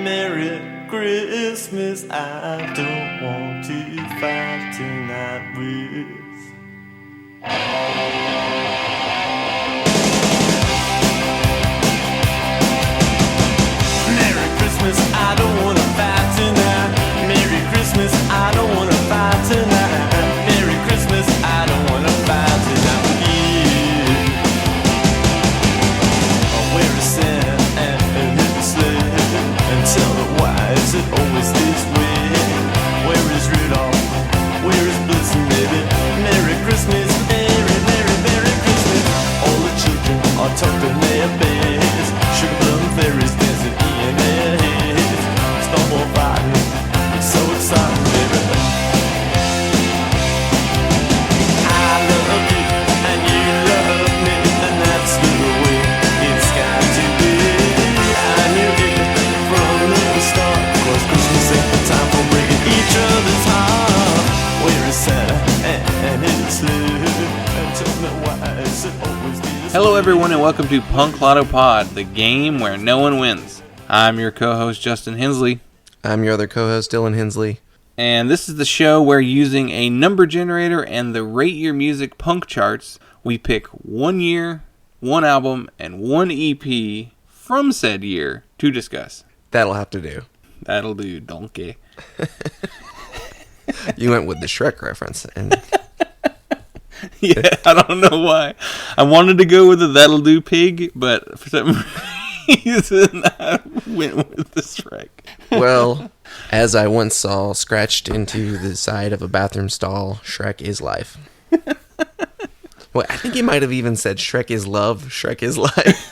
Merry Christmas, I don't want to fight tonight with. Merry Christmas, I don't want to fight tonight. Merry Christmas, I don't want to fight tonight. Merry Christmas, I don't want to fight tonight with you. Where is Santa and his sled? And tell me why is it always this way? Where is Rudolph? Where is Blitzen, baby? Merry Christmas, Merry, Merry, Merry Christmas. All the children are tucked in their beds. Sugar plum fairies dancing in their heads. Snowball fighting, it's so exciting, baby. I love you and you love me, and that's the way it's got to be. I knew it from the start, 'cause Christmas ain't the time for breaking each other's heart. Where is Santa and his sled? And tell me why is it always this? Hello everyone and welcome to Punk Lotto Pod, the game where no one wins. I'm your co-host Justin Hensley, I'm your other co-host, Dylan Hensley. and this is the show where using a number generator and the Rate Your Music punk charts, we pick 1 year, 1 album, and 1 EP from said year to discuss. That'll have to do. That'll do, donkey. You went with the Shrek reference. And Yeah, I don't know why. I wanted to go with the That'll Do Pig, but for some reason I went with the Shrek. well, as I once saw scratched into the side of a bathroom stall, Shrek is life. Well, I think he might have even said Shrek is love, Shrek is life.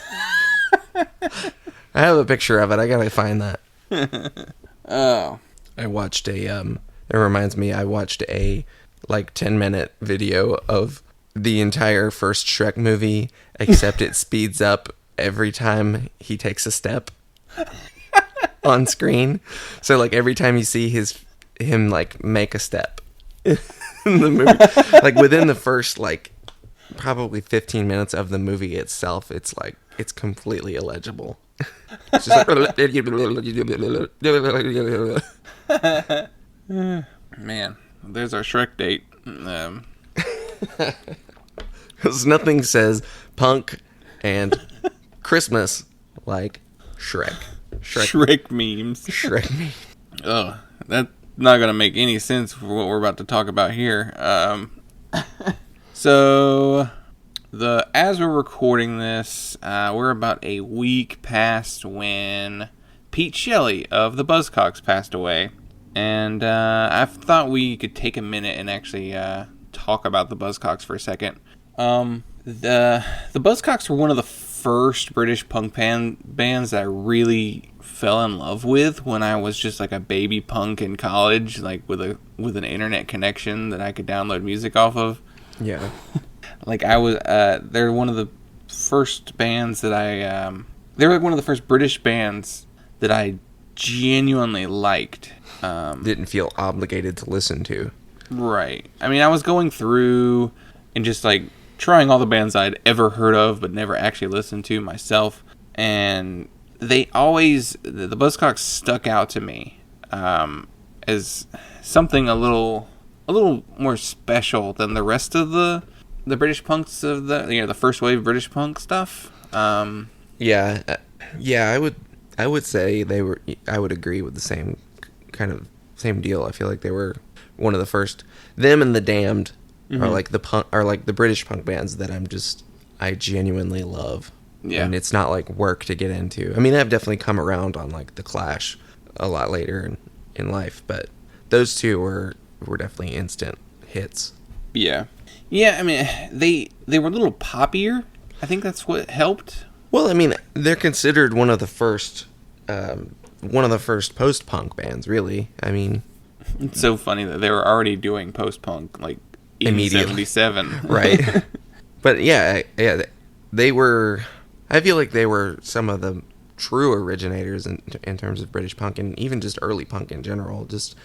I have a picture of it. I gotta find that. Oh. I watched it reminds me, I watched a 10-minute video of the entire first Shrek movie, except it speeds up every time he takes a step on screen. So every time you see him make a step in the movie, within the first probably 15 minutes of the movie itself, it's completely illegible. It's just Man, there's our Shrek date. because nothing says punk and Christmas like Shrek. Shrek memes. Shrek me. Oh, that's not going to make any sense for what we're about to talk about here. So, as we're recording this, we're about a week past when Pete Shelley of the Buzzcocks passed away. And I thought we could take a minute and actually talk about the Buzzcocks for a second. The Buzzcocks were one of the first British punk bands that I really fell in love with when I was just a baby punk in college, with an internet connection that I could download music off of. Yeah. They're one of the first bands that they were one of the first British bands that I genuinely liked. Didn't feel obligated to listen to. Right. I mean, I was going through and just trying all the bands I'd ever heard of but never actually listened to myself, and the Buzzcocks stuck out to me as something a little more special than the rest of the British punks of the first wave British punk stuff. Yeah, I would say I would agree with the same deal. I feel like they were one of the first. Them and the Damned are the British punk bands that I genuinely love. Yeah. And it's not work to get into. I mean, I've definitely come around on the Clash a lot later in life, but those two were definitely instant hits. Yeah. Yeah, I mean, they were a little poppier. I think that's what helped. Well, I mean, they're considered one of the first post-punk bands, really. I mean, it's so funny that they were already doing post-punk in 77. Right. But yeah, they were. I feel like they were some of the true originators in terms of British punk and even just early punk in general. Just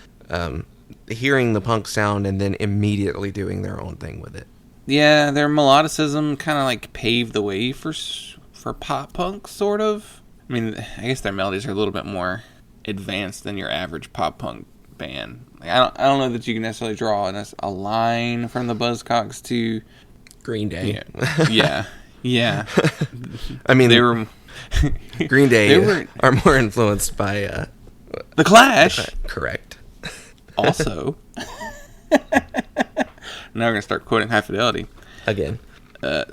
hearing the punk sound and then immediately doing their own thing with it. Yeah, their melodicism kind of paved the way for pop punk, sort of. I mean, I guess their melodies are a little bit more advanced than your average pop punk band. Like, I don't know that you can necessarily draw a line from the Buzzcocks to Green Day. Yeah. I mean, They were Green Day are more influenced by The Clash. Correct. Also, now we're gonna start quoting High Fidelity Again.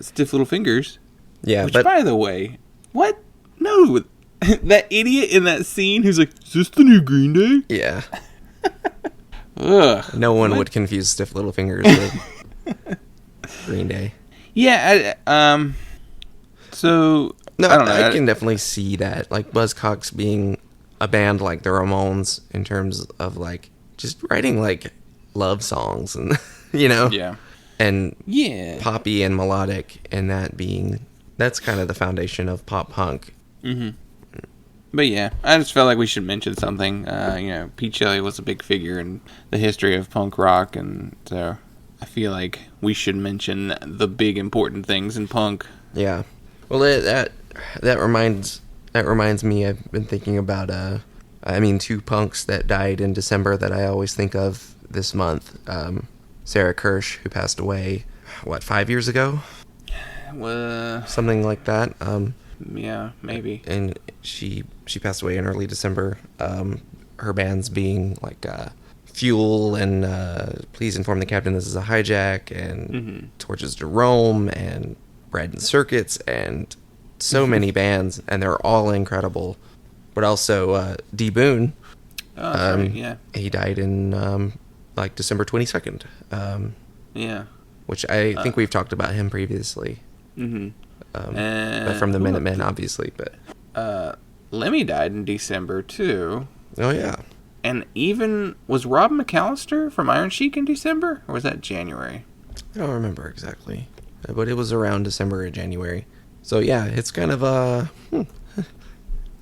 Stiff Little Fingers. Yeah, Which, but by the way, what? No, that idiot in that scene who's like, "Is this the new Green Day?" yeah, Ugh. no one would confuse Stiff Little Fingers with Green Day. Yeah. So No, I don't know. I can definitely see that, like Buzzcocks being a band like the Ramones in terms of like just writing like love songs and Yeah. and Yeah. poppy and melodic, and that's kind of the foundation of pop punk. Mm-hmm. But yeah, I just felt like we should mention something. Pete Shelley was a big figure in the history of punk rock, and so I feel like we should mention the big important things in punk. Yeah. Well, that reminds me. I've been thinking about two punks that died in December that I always think of this month. Sarah Kirsch, who passed away, 5 years ago? Something like that. Yeah, maybe. And she passed away in early December. Her bands being like Fuel and Please Inform the Captain This Is a Hijack and Torches to Rome and Bread and Circuits and so many bands, and they're all incredible. But also D. Boone. Oh, right, yeah. He died in December 22nd. Yeah. Which I think we've talked about him previously. Mm-hmm. But from the Minutemen, obviously. But Lemmy died in December too. Oh yeah. And even was Rob McAllister from Iron Sheik in December, or was that January? I don't remember exactly, but it was around December or January. So yeah, it's kind of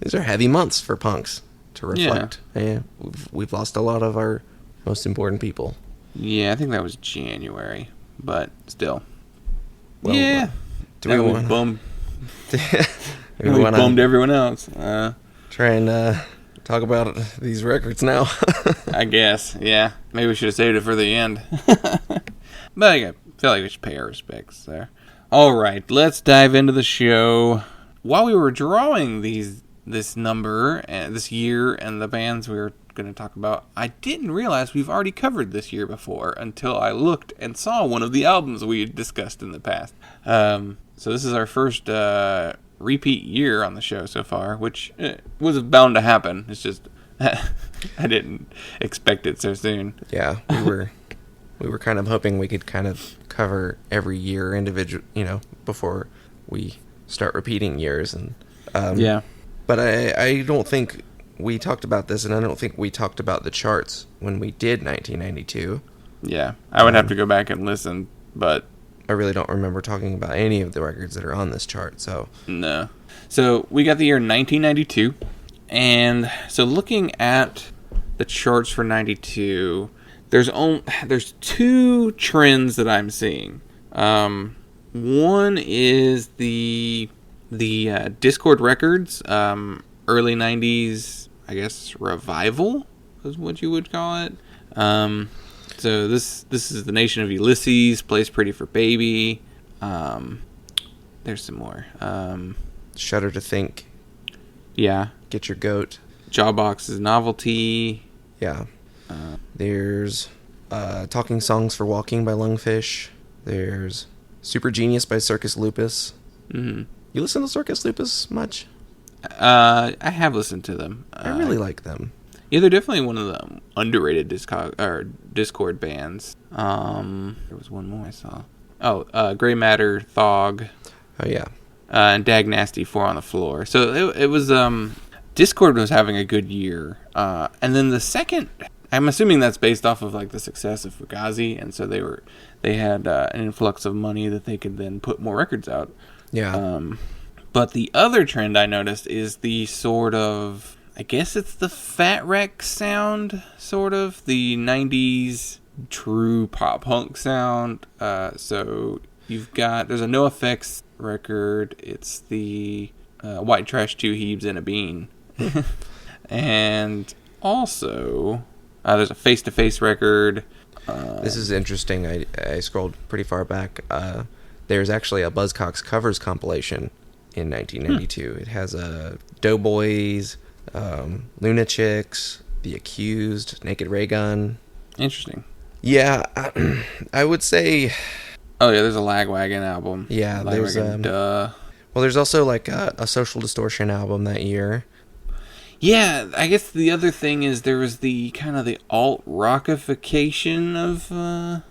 these are heavy months for punks to reflect. Yeah, we've lost a lot of our most important people. Yeah, I think that was January, but still. Well, yeah. Do we want bummed? we bummed everyone else. Try and talk about these records now. I guess, yeah. Maybe we should have saved it for the end. But I feel like we should pay our respects there. All right, let's dive into the show. While we were drawing this number and this year and the bands we were going to talk about, I didn't realize we've already covered this year before until I looked and saw one of the albums we had discussed in the past. So this is our first repeat year on the show so far, which was bound to happen. It's just I didn't expect it so soon. Yeah, we were kind of hoping we could kind of cover every year individual, before we start repeating years. And yeah. But I don't think we talked about this, and I don't think we talked about the charts when we did 1992. Yeah, I would have to go back and listen, but I really don't remember talking about any of the records that are on this chart. So no. So we got the year 1992, and so looking at the charts for 92, there's two trends that I'm seeing. One is the Discord Records early 90s, I guess, revival is what you would call it. So this is The Nation of Ulysses, Plays Pretty for Baby. There's some more. Shudder to Think. Yeah. Get Your Goat. Jawbox's Novelty. Yeah. There's Talking Songs for Walking by Lungfish. There's Super Genius by Circus Lupus. Mm-hmm. You listen to Circus Lupus much? I have listened to them. I really like them. Yeah, they're definitely one of the underrated Discord bands. There was one more I saw. Oh, Grey Matter, Thog. Oh yeah. And Dag Nasty, Four on the Floor. So it was Discord was having a good year. And then the second, I'm assuming that's based off of like the success of Fugazi, and so they had an influx of money that they could then put more records out. Yeah. But the other trend I noticed is the sort of, I guess it's the Fat Wreck sound, sort of the 90s true pop punk sound. So there's a NoFX record. It's the White Trash, Two Heaves, and a Bean. And also, there's a face-to-face record. This is interesting. I scrolled pretty far back. There's actually a Buzzcocks covers compilation in 1992. It has Doughboys, Lunachicks, The Accused, Naked Ray Gun. Interesting. Yeah, I would say... Oh, yeah, there's a Lagwagon album. Yeah, Lagwagon, there's... duh. Well, there's also like a Social Distortion album that year. Yeah, I guess the other thing is there was the kind of the alt-rockification of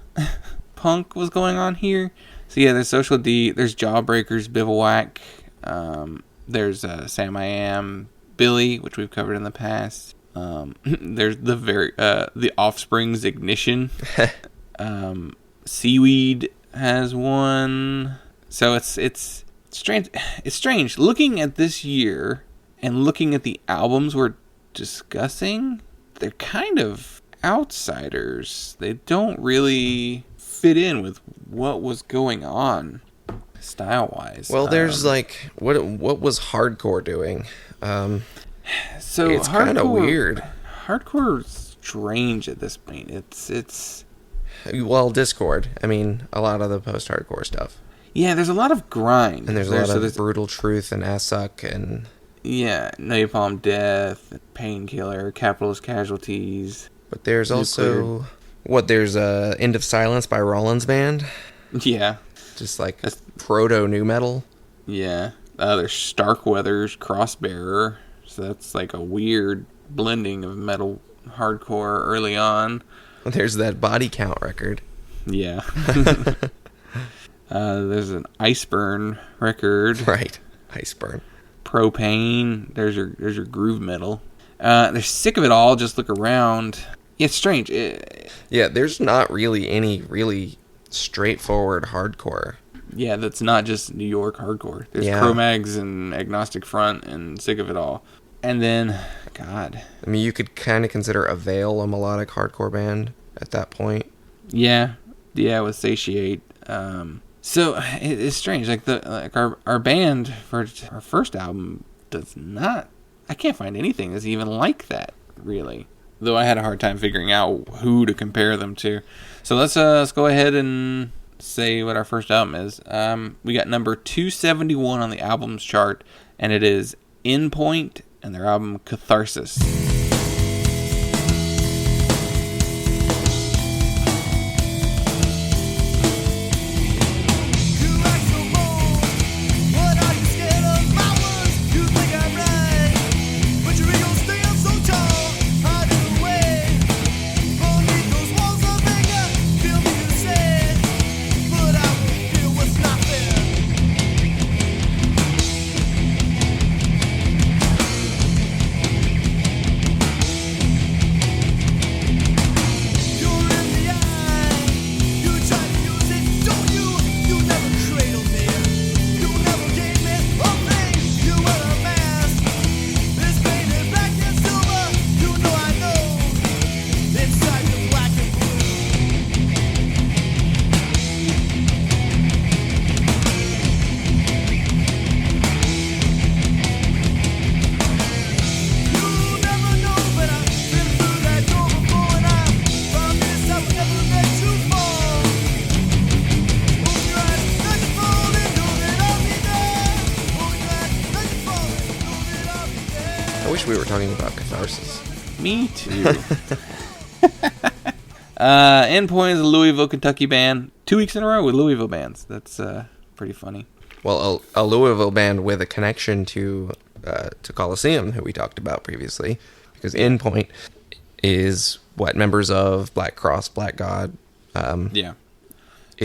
punk was going on here. So yeah, there's Social D, there's Jawbreakers, Bivouac, there's Sam I Am, Billy, which we've covered in the past. There's the Offspring's Ignition. Seaweed has one. So it's strange. It's strange looking at this year and looking at the albums we're discussing. They're kind of outsiders. They don't really fit in with what was going on style-wise. Well, there's like what was hardcore doing? So it's kind of weird. Hardcore is strange at this point. It's well, Discord. I mean, a lot of the post-hardcore stuff. Yeah, there's a lot of grind. And there's a lot of Brutal Truth and Assuck and... Yeah, Napalm Death, Painkiller, Capitalist Casualties. But there's also... There's End of Silence by Rollins Band? Yeah. Just like proto-nu metal? Yeah. There's Starkweather's Crossbearer. So that's like a weird blending of metal hardcore early on. There's that Body Count record. Yeah. There's an Iceburn record. Right. Iceburn. Propane. There's your groove metal. They're Sick of It All. Just look around. Yeah, it's strange. Yeah, there's not really any really straightforward hardcore. Yeah, that's not just New York hardcore. There's Cro-Mags and Agnostic Front and Sick of It All. And then, God. I mean, you could kind of consider Avail a melodic hardcore band at that point. Yeah, with Satiate. So it's strange. Like our band for our first album does not. I can't find anything that's even like that, really. Though I had a hard time figuring out who to compare them to. So let's go ahead and say what our first album is. We got number 271 on the albums chart, and it is Endpoint and their album Catharsis. We were talking about Catharsis. Me too. Endpoint is a Louisville, Kentucky band. 2 weeks in a row with Louisville bands. That's pretty funny. Well, a Louisville band with a connection to Coliseum, who we talked about previously, because Endpoint is members of Black Cross, Black God. Yeah.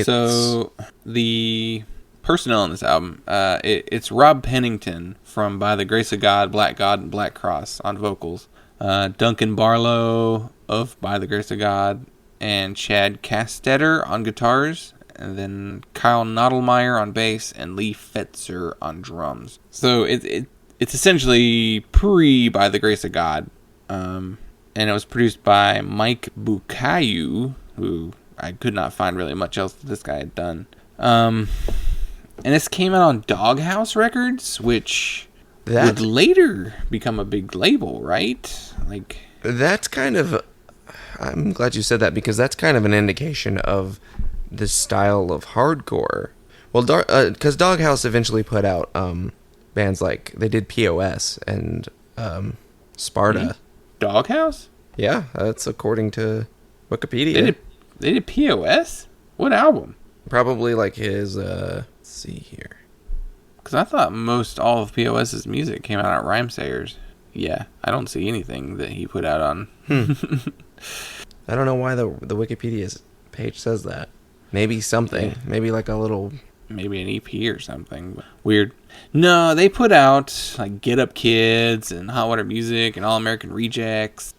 So the personnel on this album, it's Rob Pennington from By the Grace of God, and Black Cross on vocals, Duncan Barlow of By the Grace of God, and Chad Castetter on guitars, and then Kyle Nodelmeyer on bass, and Lee Fetzer on drums. So it's essentially By the Grace of God, and it was produced by Mike Bukayu, who I could not find really much else that this guy had done. And this came out on Doghouse Records, which would later become a big label, right? Like, that's kind of... I'm glad you said that, because that's kind of an indication of the style of hardcore. Well, because Doghouse eventually put out bands like... They did POS and Sparta. Doghouse? Yeah, that's according to Wikipedia. They did POS? What album? Probably like his... let's see here. Because I thought all of POS's music came out at Rhymesayers. Yeah, I don't see anything that he put out on. I don't know why the Wikipedia page says that. Maybe something. Yeah. Maybe like a little... Maybe an EP or something. Weird. No, they put out like Get Up Kids and Hot Water Music and All American Rejects.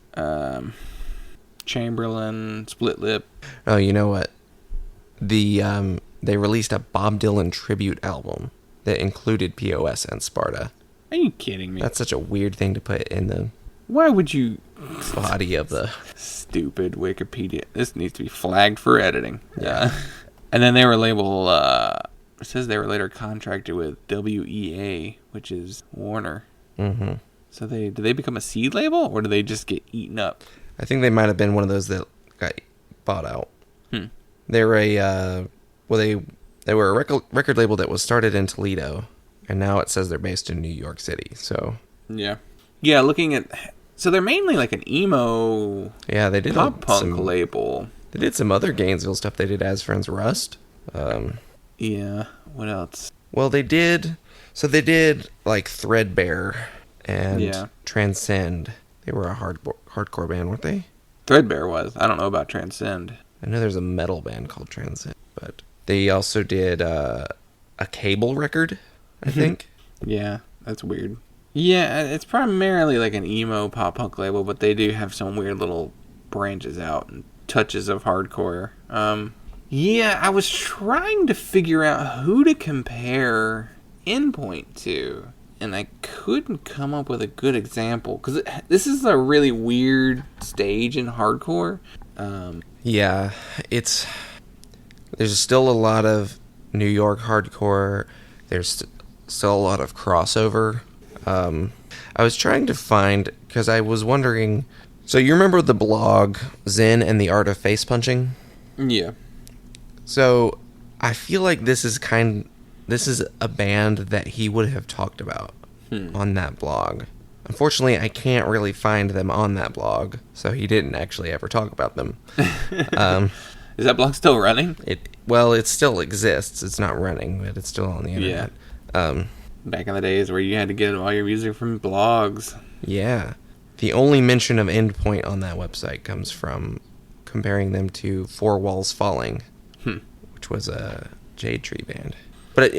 Chamberlain, Split Lip. Oh, you know what? They released a Bob Dylan tribute album that included POS and Sparta. Are you kidding me? That's such a weird thing to put in the... Why would you... body of the... Stupid Wikipedia. This needs to be flagged for editing. Yeah. And then they were labeled... it says they were later contracted with WEA, which is Warner. Mm-hmm. So did they become a seed label, or did they just get eaten up? I think they might have been one of those that got bought out. They were they were a record label that was started in Toledo, and now it says they're based in New York City. So yeah, looking at, so they're mainly like an emo, they did pop punk label. They did some other Gainesville stuff. They did As Friends Rust. Yeah, what else? Well, they did like Threadbare and Transcend. They were a hardcore band, weren't they? Threadbare was. I don't know about Transcend. I know there's a metal band called Transcend, but they also did a Cable record, I think. Yeah, that's weird. Yeah, it's primarily like an emo pop punk label, but they do have some weird little branches out and touches of hardcore. Yeah, I was trying to figure out who to compare Endpoint to, and I couldn't come up with a good example, because this is a really weird stage in hardcore. Yeah, there's still a lot of New York hardcore. There's still a lot of crossover. I was trying to find, because I was wondering, so you remember the blog Zen and the Art of Face Punching? Yeah. So I feel like this is a band that he would have talked about on that blog. Unfortunately, I can't really find them on that blog, so he didn't actually ever talk about them. Is that blog still running? It still exists. It's not running, but it's still on the internet. Yeah. Back in the days where you had to get all your music from blogs. Yeah. The only mention of Endpoint on that website comes from comparing them to Four Walls Falling, which was a Jade Tree band. But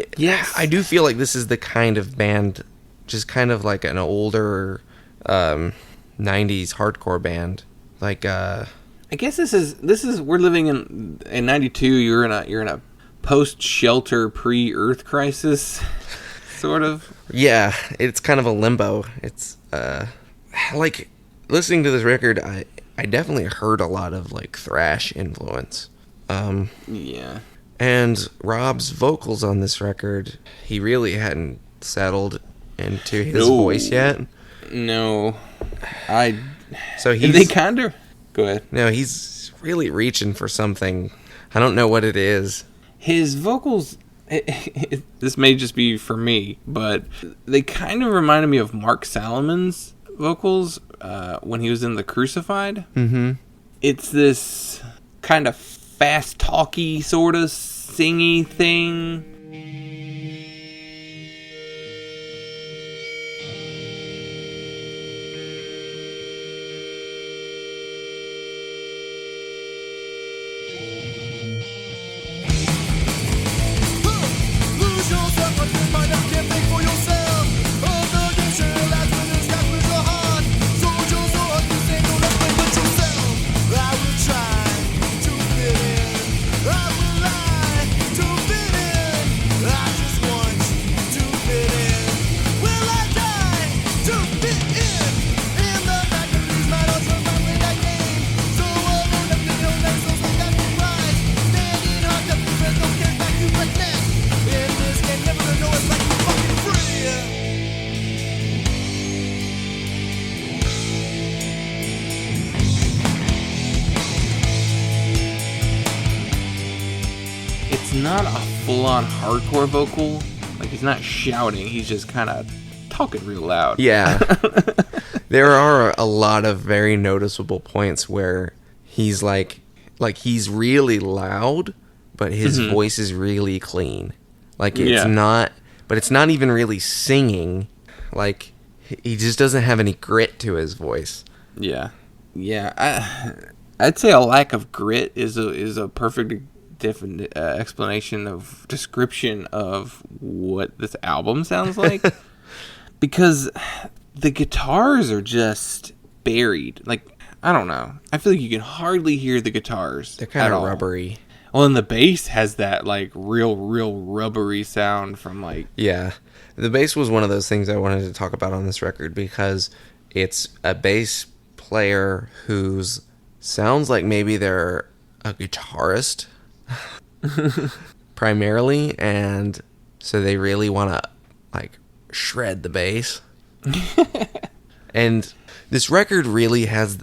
I do feel like this is the kind of band, just kind of like an older 90s hardcore band. Like I guess this is we're living in 92. You're in a post-shelter pre-Earth crisis sort of. Yeah, it's kind of a limbo. It's like listening to this record, I definitely heard a lot of like thrash influence. Yeah. And Rob's vocals on this record, he really hadn't settled into his voice yet. No. So they kind of... Go ahead. No, he's really reaching for something. I don't know what it is. His vocals... this may just be for me, but they kind of reminded me of Mark Salomon's vocals when he was in The Crucified. Mm-hmm. It's this kind of fast talky sort of singy thing. I will lie to fit in. not a full-on hardcore vocal. Like, he's not shouting. He's just kind of talking real loud. Yeah. There are a lot of very noticeable points where he's like he's really loud, but his voice is really clean. Like, it's not, but it's not even really singing. Like, he just doesn't have any grit to his voice. Yeah. I'd say a lack of grit is a perfect different description of what this album sounds like. Because the guitars are just buried. Like, I don't know. I feel like you can hardly hear the guitars. They're kind of rubbery. Well, and the bass has that, like, real rubbery sound from, like... Yeah. The bass was one of those things I wanted to talk about on this record because it's a bass player who's sounds like maybe they're a guitarist primarily, and so they really want to, like, shred the bass. And this record really has,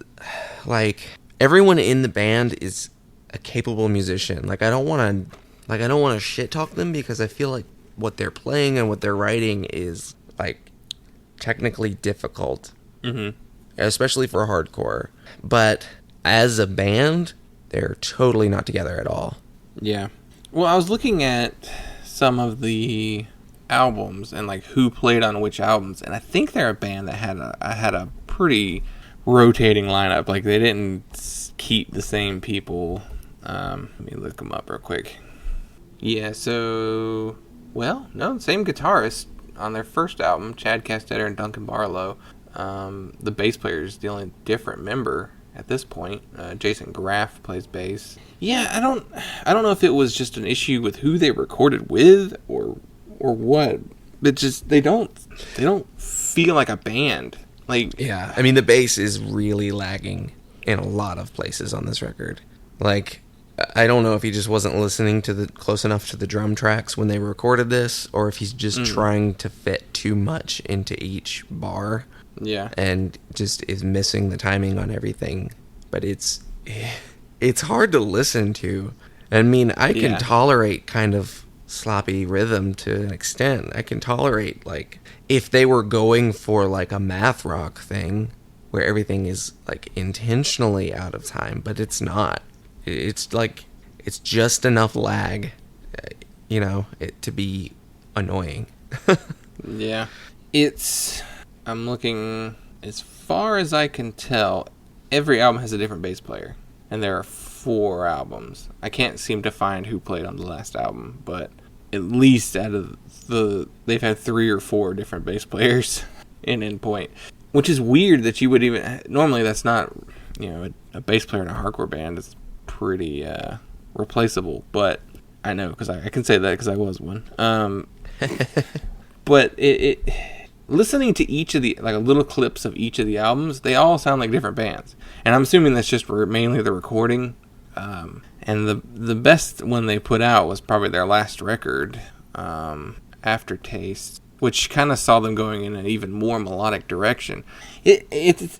like, everyone in the band is a capable musician. Like, I don't want to shit talk them because I feel like what they're playing and what they're writing is, like, technically difficult, especially for hardcore. But as a band, they're totally not together at all. Yeah. Well, I was looking at some of the albums and, like, who played on which albums, and I think they're a band that had a pretty rotating lineup. Like, they didn't keep the same people. Let me look them up real quick. Yeah, so... Well, no, same guitarist on their first album, Chad Castetter and Duncan Barlow. The bass player is the only different member at this point. Jason Graff plays bass. Yeah, I don't know if it was just an issue with who they recorded with or what. But just they don't feel like a band. Like, yeah, I mean, the bass is really lagging in a lot of places on this record. Like, I don't know if he just wasn't listening to close enough to the drum tracks when they recorded this, or if he's just trying to fit too much into each bar. Yeah. And just is missing the timing on everything. But it's hard to listen to. I mean, I can tolerate kind of sloppy rhythm to an extent. I can tolerate, like, if they were going for, like, a math rock thing where everything is, like, intentionally out of time, but it's not. It's like, it's just enough lag, to be annoying. Yeah. I'm looking, as far as I can tell, every album has a different bass player. And there are 4 albums. I can't seem to find who played on the last album, but at least out of they've had 3 or 4 different bass players in Endpoint. Which is weird that you would even, normally that's not, a bass player in a hardcore band is pretty replaceable, but I know because I can say that because I was one. But it listening to each of the, like, little clips of each of the albums, they all sound like different bands, and I'm assuming that's just mainly the recording. And the best one they put out was probably their last record, Aftertaste, which kind of saw them going in an even more melodic direction. It's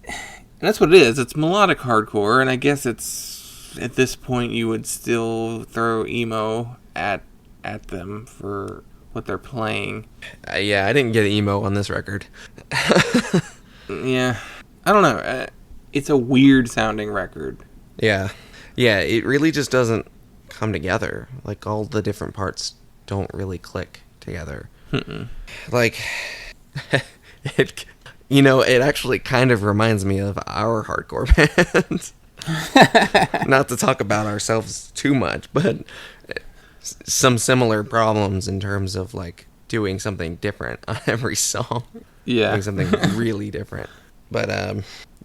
that's what it is. It's melodic hardcore, and I guess it's, at this point, you would still throw emo at them for what they're playing. Yeah, I didn't get emo on this record. Yeah, I don't know. It's a weird sounding record. Yeah, it really just doesn't come together. Like, all the different parts don't really click together. Like, it actually kind of reminds me of our hardcore band. Not to talk about ourselves too much, but some similar problems in terms of, like, doing something different on every song. Yeah. Doing something really different. But,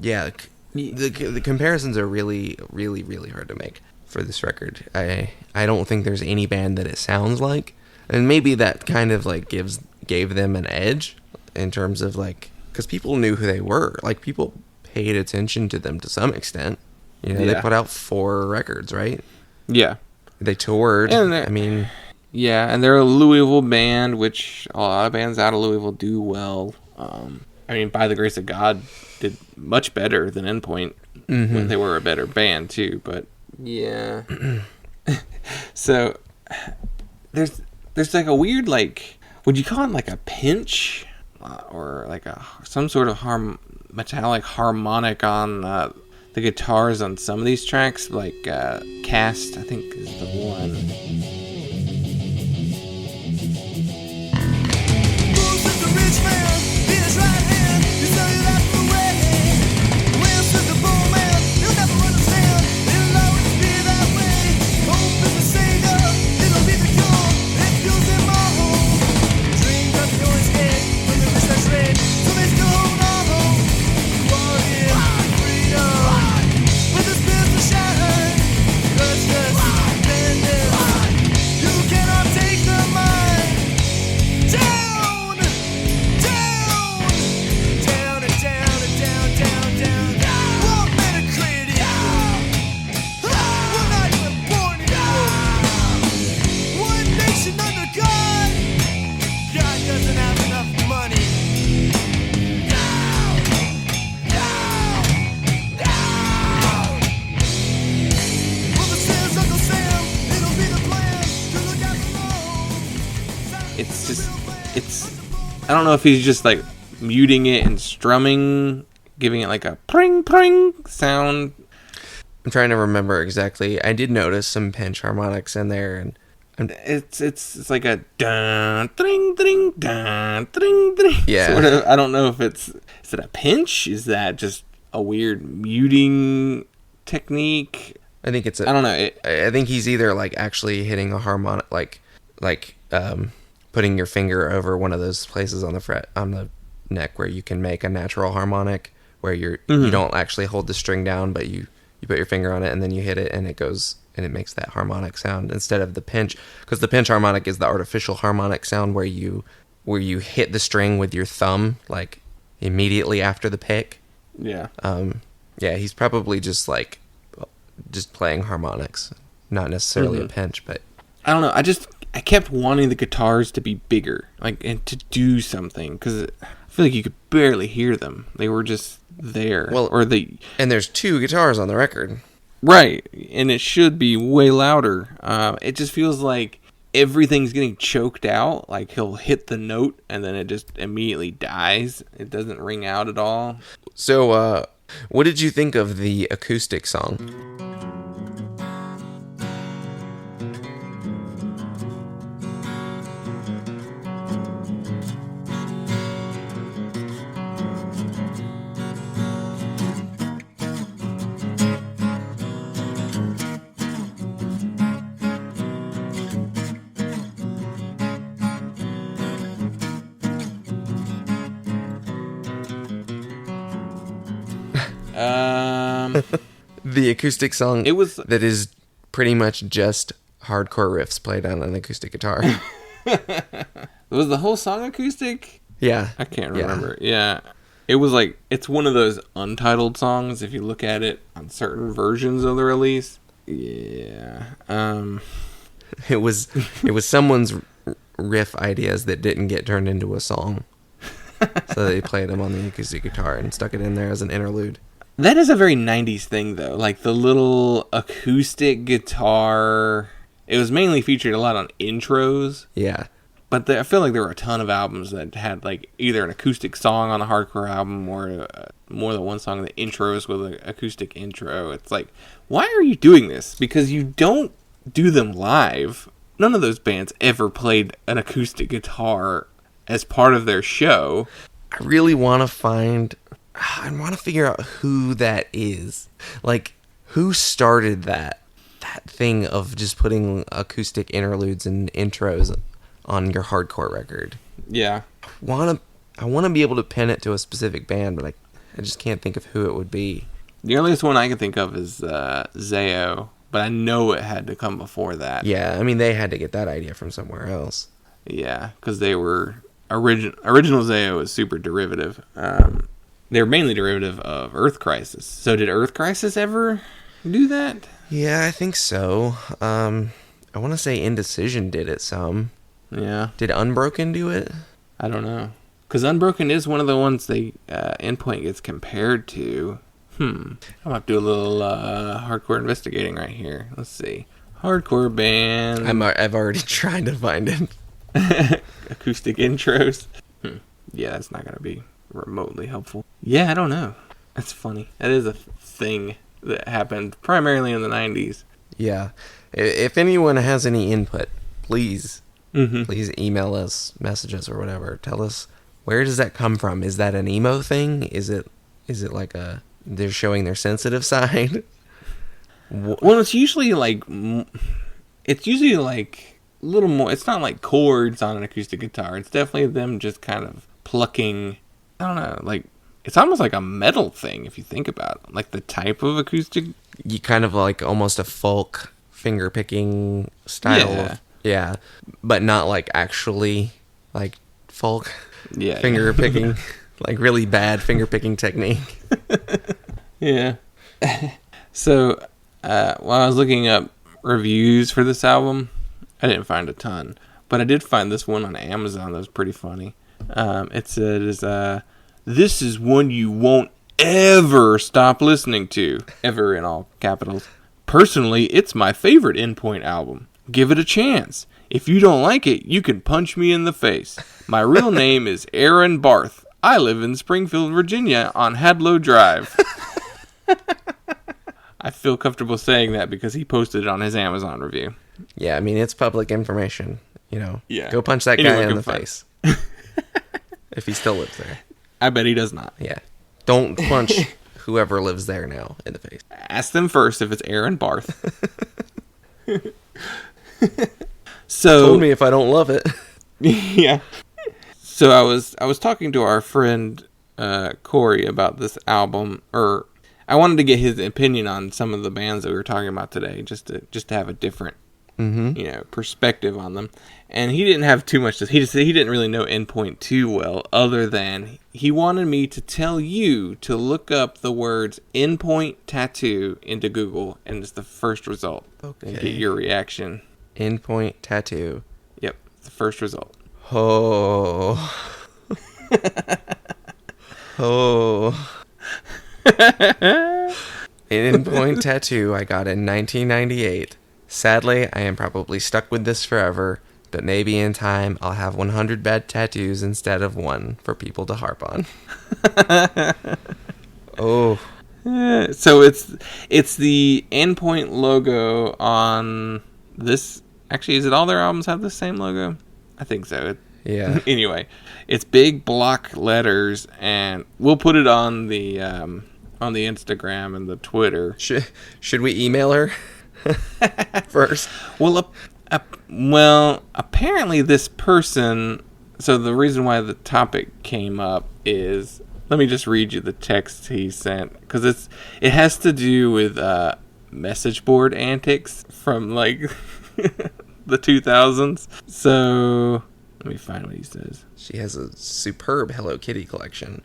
yeah, the comparisons are really, really, really hard to make for this record. I don't think there's any band that it sounds like. And maybe that kind of, like, gave them an edge in terms of, like, because people knew who they were. Like, people paid attention to them to some extent. They put out 4 records, right? Yeah. They toured. Yeah, and they're a Louisville band, which a lot of bands out of Louisville do well. By the grace of God, did much better than Endpoint when they were a better band, too. But, yeah. So, there's like a weird, like, would you call it like a pinch, or like some sort of metallic harmonic on the guitars on some of these tracks, like Caste, I think, is the one. I don't know if he's just like muting it and strumming, giving it like a pring pring sound. I'm trying to remember exactly. I did notice some pinch harmonics in there, and it's like a dun ding ding dun ding ding. Yeah. Sort of. I don't know if is it a pinch? Is that just a weird muting technique? I think it's I don't know. I think he's either like actually hitting a harmonic, like putting your finger over one of those places on the fret on the neck where you can make a natural harmonic, where you don't actually hold the string down, but you put your finger on it and then you hit it and it goes and it makes that harmonic sound instead of the pinch, because the pinch harmonic is the artificial harmonic sound where you hit the string with your thumb like immediately after the pick. Yeah. Yeah, he's probably just playing harmonics, not necessarily a pinch, but I don't know. I kept wanting the guitars to be bigger, like, and to do something, because I feel like you could barely hear them. They were just there. Well, and there's 2 guitars on the record. Right, and it should be way louder. It just feels like everything's getting choked out. Like, he'll hit the note, and then it just immediately dies. It doesn't ring out at all. So, what did you think of the acoustic song? The acoustic song that is pretty much just hardcore riffs played on an acoustic guitar. Was the whole song acoustic? Yeah. I can't remember. Yeah. It was like, it's one of those Untitled songs if you look at it on certain versions of the release. Yeah. It was someone's riff ideas that didn't get turned into a song. So they played them on the acoustic guitar and stuck it in there as an interlude. That is a very 90s thing, though. Like, the little acoustic guitar. It was mainly featured a lot on intros. Yeah. But I feel like there were a ton of albums that had, like, either an acoustic song on a hardcore album or more than one song in the intros with an acoustic intro. It's like, why are you doing this? Because you don't do them live. None of those bands ever played an acoustic guitar as part of their show. I really want to figure out who that is. Like, who started that thing of just putting acoustic interludes and intros on your hardcore record? Yeah. I want to be able to pin it to a specific band, but I just can't think of who it would be. The earliest one I can think of is Zayo, but I know it had to come before that. Yeah, I mean, they had to get that idea from somewhere else. Yeah, because they were... Original Zayo is super derivative. They're mainly derivative of Earth Crisis. So did Earth Crisis ever do that? Yeah, I think so. I want to say Indecision did it some. Yeah. Did Unbroken do it? I don't know. Because Unbroken is one of the ones Endpoint gets compared to. I'm going to have to do a little hardcore investigating right here. Let's see. Hardcore band. I've already tried to find it. Acoustic intros. Yeah, that's not going to be remotely helpful. Yeah, I don't know. That's funny. That is a thing that happened primarily in the 90s. Yeah. If anyone has any input, please Mm-hmm. please email us, message us, or whatever. Tell us, where does that come from? Is that an emo thing? Is it like they're showing their sensitive side? Well, it's usually like a little more. It's not like chords on an acoustic guitar. It's definitely them just kind of plucking. I don't know. Like, it's almost like a metal thing if you think about it. Like the type of acoustic. You kind of like almost a folk finger picking style. Yeah, but not like actually like folk finger picking, like really bad finger picking technique. Yeah. So, while I was looking up reviews for this album, I didn't find a ton, but I did find this one on Amazon that was pretty funny. It says, "This is one you won't ever stop listening to," ever in all capitals. "Personally, it's my favorite Endpoint album. Give it a chance. If you don't like it, you can punch me in the face. My real name is Aaron Barth. I live in Springfield, Virginia on Hadlow Drive." I feel comfortable saying that because he posted it on his Amazon review. Yeah, I mean, it's public information. Yeah. Go punch that guy Anyone in can the find face. If he still lives there. I bet he does not. Yeah. Don't punch whoever lives there now in the face. Ask them first if it's Aaron Barth. So Told me if I don't love it. yeah. So I was talking to our friend Corey about this album, or I wanted to get his opinion on some of the bands that we were talking about today, just to have a different perspective on them. And he didn't have too much to. He didn't really know Endpoint too well, other than he wanted me to tell you to look up the words Endpoint Tattoo into Google, and it's the first result. Okay. And get your reaction. Endpoint Tattoo. Yep, the first result. Oh. Oh. Endpoint Tattoo I got in 1998. Sadly, I am probably stuck with this forever, but maybe in time I'll have 100 bad tattoos instead of one for people to harp on. Oh. So it's the Endpoint logo on this. Actually, is it all their albums have the same logo? I think so. Yeah. Anyway, it's big block letters, and we'll put it on the Instagram and the Twitter. Should we email her first? Well, apparently this person. So the reason why the topic came up is, let me just read you the text he sent, because it has to do with message board antics from like the 2000s. So let me find what he says. She has a superb Hello Kitty collection.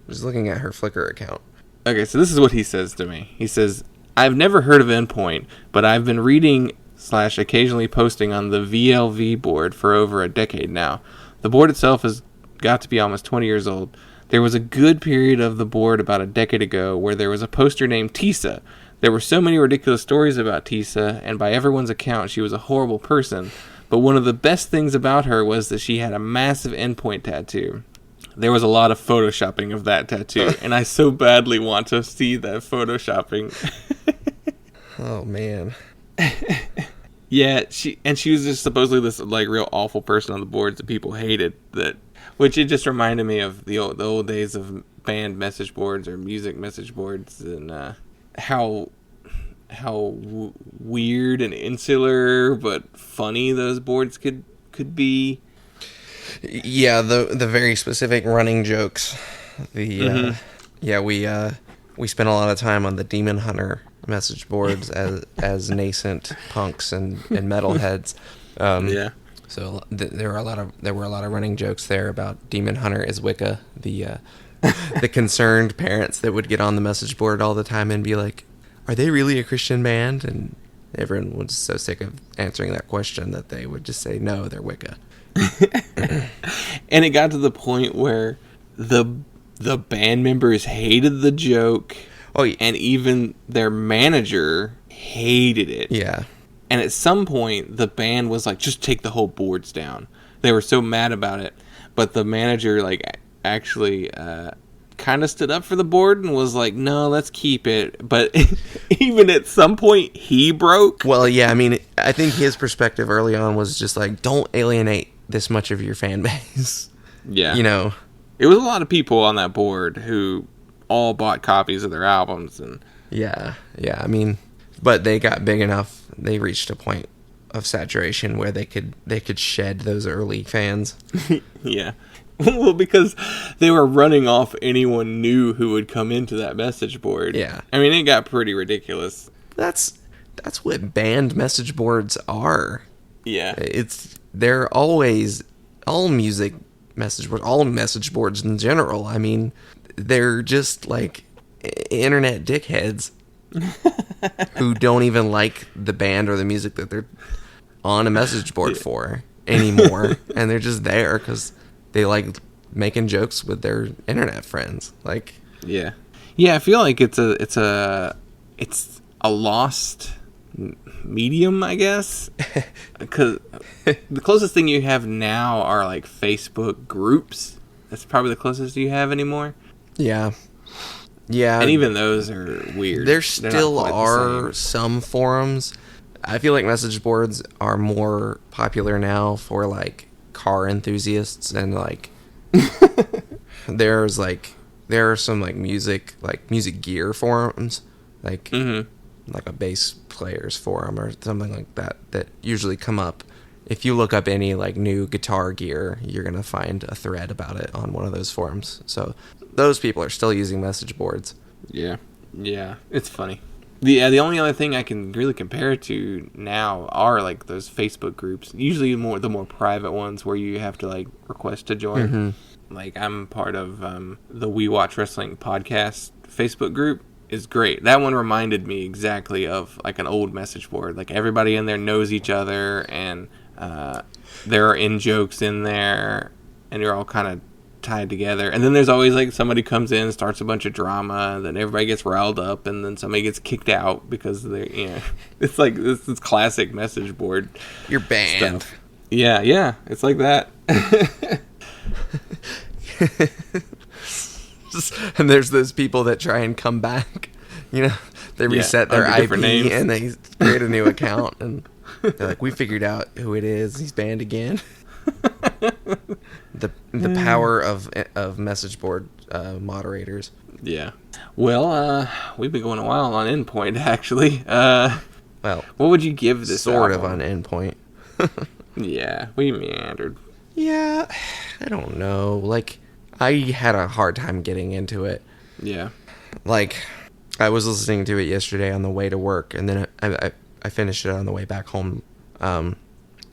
Just looking at her Flickr account. Okay, so this is what he says to me. He says, "I've never heard of Endpoint, but I've been reading / occasionally posting on the VLV board for over a decade now. The board itself has got to be almost 20 years old. There was a good period of the board about a decade ago where there was a poster named Tisa. There were so many ridiculous stories about Tisa, and by everyone's account, she was a horrible person. But one of the best things about her was that she had a massive Endpoint tattoo. There was a lot of photoshopping of that tattoo, and I so badly want to see that photoshopping." Oh, man. Yeah, she was just supposedly this like real awful person on the boards that people hated. Which it just reminded me of the old days of band message boards or music message boards, and how weird and insular but funny those boards could be. Yeah, the very specific running jokes. We spent a lot of time on the Demon Hunter message boards as nascent punks and metalheads. Yeah. So there were a lot of running jokes there about Demon Hunter is Wicca. The concerned parents that would get on the message board all the time and be like, "Are they really a Christian band?" And everyone was so sick of answering that question that they would just say, "No, they're Wicca." And it got to the point where the band members hated the joke. Oh, yeah. And even their manager hated it. Yeah. And at some point, the band was like, just take the whole boards down. They were so mad about it. But the manager, like, actually kind of stood up for the board and was like, no, let's keep it. But even at some point, he broke. Well, yeah, I mean, I think his perspective early on was just like, don't alienate this much of your fan base. Yeah. You know? It was a lot of people on that board who all bought copies of their albums. And Yeah, I mean, but they got big enough. They reached a point of saturation where they could shed those early fans. yeah. Well, because they were running off anyone new who would come into that message board. Yeah. I mean, it got pretty ridiculous. That's what band message boards are. Yeah. They're always all music message boards, all message boards in general. I mean, they're just like internet dickheads who don't even like the band or the music that they're on a message board for anymore, and they're just there because they like making jokes with their internet friends. Like, yeah, I feel like it's a lost medium, I guess, because the closest thing you have now are like Facebook groups. That's probably the closest you have anymore. Yeah. And even those are weird. There still not quite the are same. some forums. I feel like message boards are more popular now for like car enthusiasts, and like there are some like music gear forums, like like a bass players forum or something like that usually come up. If you look up any like new guitar gear, you're gonna find a thread about it on one of those forums. So those people are still using message boards. Yeah, it's funny. The only other thing I can really compare it to now are like those Facebook groups. Usually the more private ones where you have to like request to join. Mm-hmm. Like I'm part of the We Watch Wrestling podcast Facebook group. Is great. That one reminded me exactly of like an old message board. Like everybody in there knows each other, and there are in jokes in there, and you're all kind of tied together. And then there's always like somebody comes in, starts a bunch of drama, then everybody gets riled up, and then somebody gets kicked out because they, it's like this is classic message board. You're banned. Stuff. Yeah, it's like that. And there's those people that try and come back. They reset their under IP different names. and they create a new account, and they're like, we figured out who it is. He's banned again. The power of message board moderators. Yeah. Well, we've been going a while on Endpoint, actually. Well, what would you give this sort album? of on Endpoint. Yeah, we meandered. Yeah, I don't know. Like, I had a hard time getting into it. Yeah. Like, I was listening to it yesterday on the way to work, and then I finished it on the way back home. And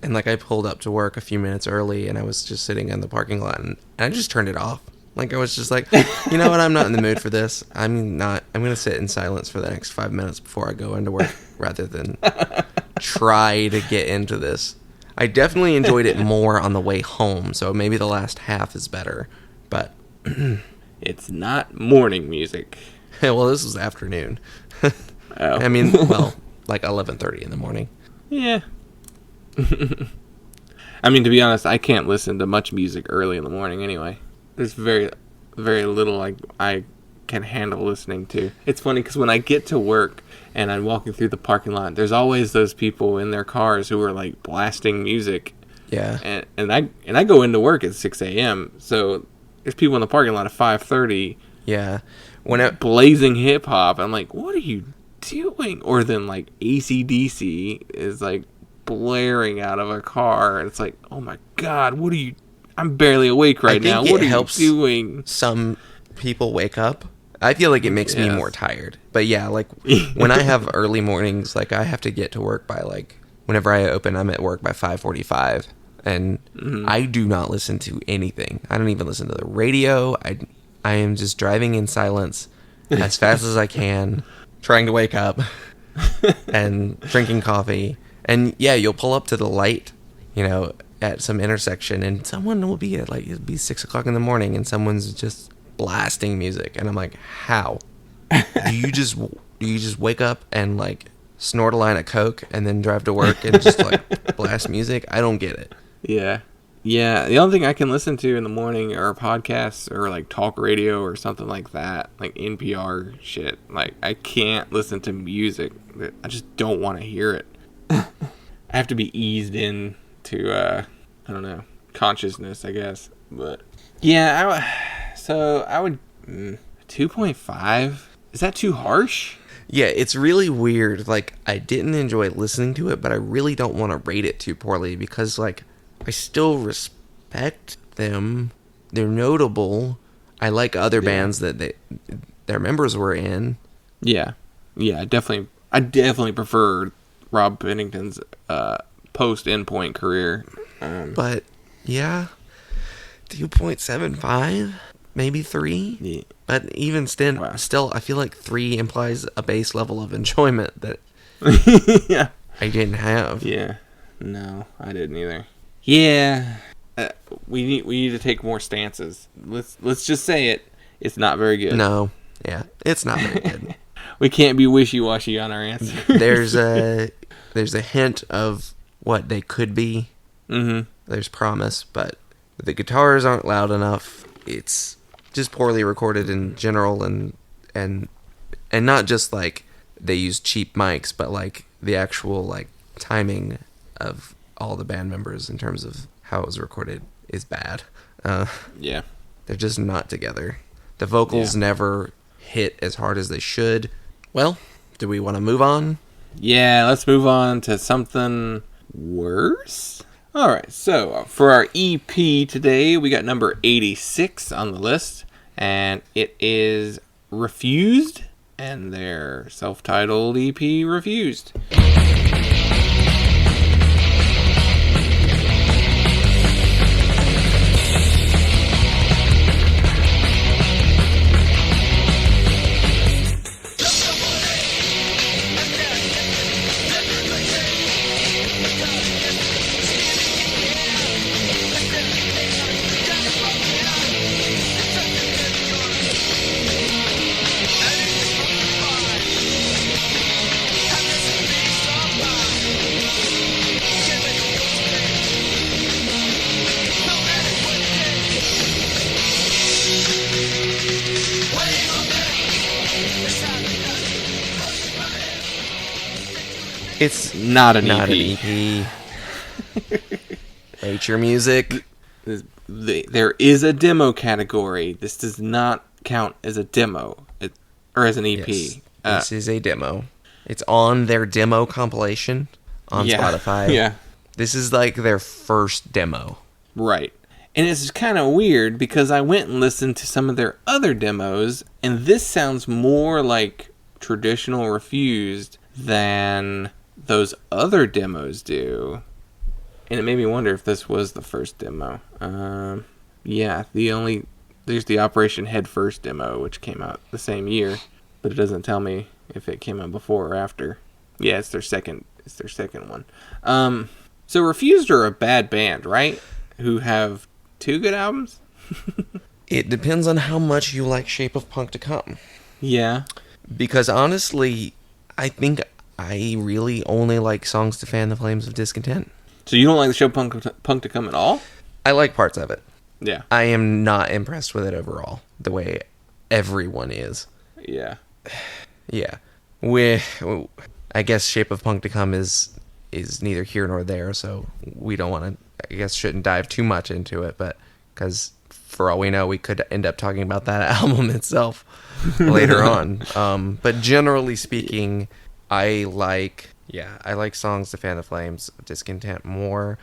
like, I pulled up to work a few minutes early, and I was just sitting in the parking lot, and I just turned it off. Like, I was just like, you know what? I'm not in the mood for this. I'm going to sit in silence for the next 5 minutes before I go into work, rather than try to get into this. I definitely enjoyed it more on the way home, so maybe the last half is better. But it's not morning music. well, this was afternoon. Oh. I mean, well, like 11:30 in the morning. Yeah. I mean, to be honest, I can't listen to much music early in the morning anyway. There's very, very little I can handle listening to. It's funny because when I get to work and I'm walking through the parking lot, there's always those people in their cars who are like blasting music. Yeah. And I go into work at 6 a.m. So there's people in the parking lot at 5:30. Yeah. Blazing hip hop. I'm like, what are you doing? Or then like AC/DC is like blaring out of a car, and it's like, oh my god, what are you? I'm barely awake right now. What are you doing? Some people wake up. I feel like it makes me more tired. But yeah, like when I have early mornings, like I have to get to work by like whenever I open, I'm at work by 5:45, and I do not listen to anything. I don't even listen to the radio. I am just driving in silence as fast as I can, trying to wake up and drinking coffee. And yeah, you'll pull up to the light, at some intersection, and someone will be at it'll be 6 o'clock in the morning, and someone's just blasting music, and I'm like, how? do you just wake up and like snort a line of coke and then drive to work and just like blast music. I don't get it. Yeah. Yeah, the only thing I can listen to in the morning are podcasts or like talk radio or something like that, like NPR shit. Like, I can't listen to music. I just don't want to hear it. I have to be eased in to, I don't know, consciousness, I guess. But yeah, I would 2.5. Is that too harsh? Yeah, it's really weird. Like, I didn't enjoy listening to it, but I really don't want to rate it too poorly because, like, I still respect them. They're notable. I like other bands that their members were in. Yeah. Yeah, I definitely prefer Rob Pennington's post Endpoint career. But yeah, 2.75, maybe 3. Yeah. But even still, I feel like 3 implies a base level of enjoyment that Yeah. I didn't have. Yeah. No, I didn't either. Yeah. We need to take more stances. Let's just say it. It's not very good. No. Yeah, it's not very good. We can't be wishy-washy on our answer. There's a hint of what they could be. Mm-hmm. There's promise, but the guitars aren't loud enough. It's just poorly recorded in general, and not just like they use cheap mics, but like the actual like timing of all the band members in terms of how it was recorded is bad. Yeah. They're just not together. The vocals never hit as hard as they should. Well, do we want to move on? Yeah, let's move on to something worse. All right, so for our EP today, we got number 86 on the list, and it is Refused, and their self-titled EP, Refused. It's Not an not EP. an EP. Nature music. There is a demo category. This does not count as a demo, or as an EP. Yes, this is a demo. It's on their demo compilation on Spotify. Yeah. This is like their first demo. Right. And it's kind of weird because I went and listened to some of their other demos, and this sounds more like traditional Refused than those other demos do. And it made me wonder if this was the first demo. Yeah, there's the Operation Headfirst demo, which came out the same year, but it doesn't tell me if it came out before or after. Yeah, it's their second one. So Refused are a bad band, right? Who have 2 good albums? It depends on how much you like Shape of Punk to Come. Yeah. Because honestly, I think I really only like Songs to Fan the Flames of Discontent. So you don't like the show Punk to Come at all? I like parts of it. Yeah. I am not impressed with it overall, the way everyone is. Yeah. Yeah. I guess Shape of Punk to Come is neither here nor there, so we don't want to, I guess, shouldn't dive too much into it, but because for all we know, we could end up talking about that album itself later on. But generally speaking, I like Songs to Fan the Flames of Discontent more.